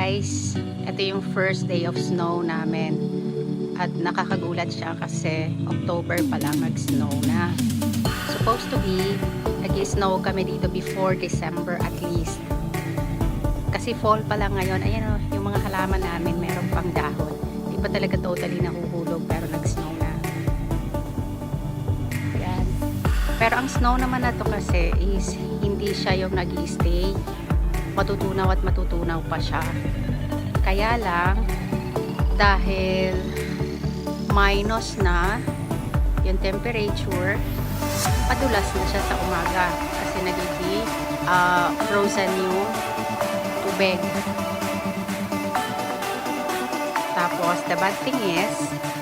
guys, ito yung first day of snow namin. At nakakagulat siya kasi October pa lang nag-snow na. Supposed to be, nag-snow kami dito before December at least. Kasi fall pa lang ngayon. Ayan o, yung mga halaman namin meron pang dahon. Hindi pa talaga totally nahuhulog pero nag-snow na. Ayan. Pero ang snow naman na to kasi is hindi siya yung nag-i-stay. Matutunaw at matutunaw pa siya. Kaya lang, dahil minus na yung temperature, madulas na siya sa umaga kasi nagiging frozen yung tubig. Tapos, the bad thing is,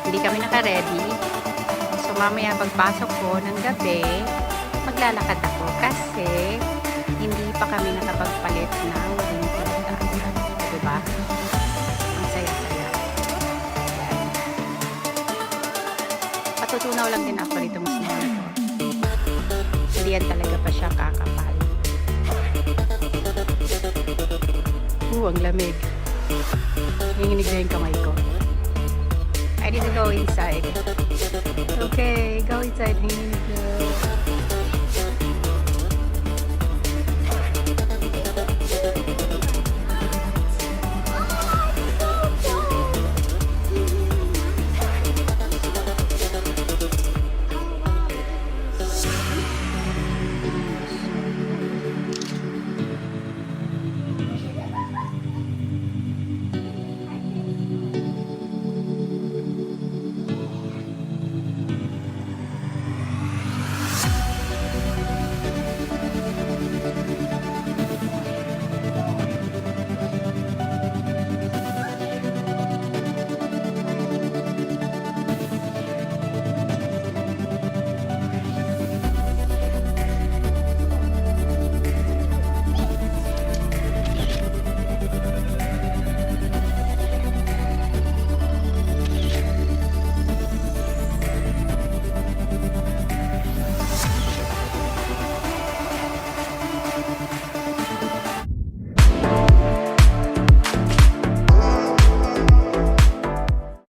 hindi kami naka-ready. So, mamaya pagpasok ko ng gabi, maglalakad ako kasi hindi pa kami nakapagpalit ng winter jacket. Diba? Ang saya-saya. Yan. Patutunaw lang din ako itong snow na to. Hindi yan talaga pa siya kakapal. Ang lamig. Nanginginig na yung kamay ko. I need to go inside. Okay, go inside. Nanginginig na.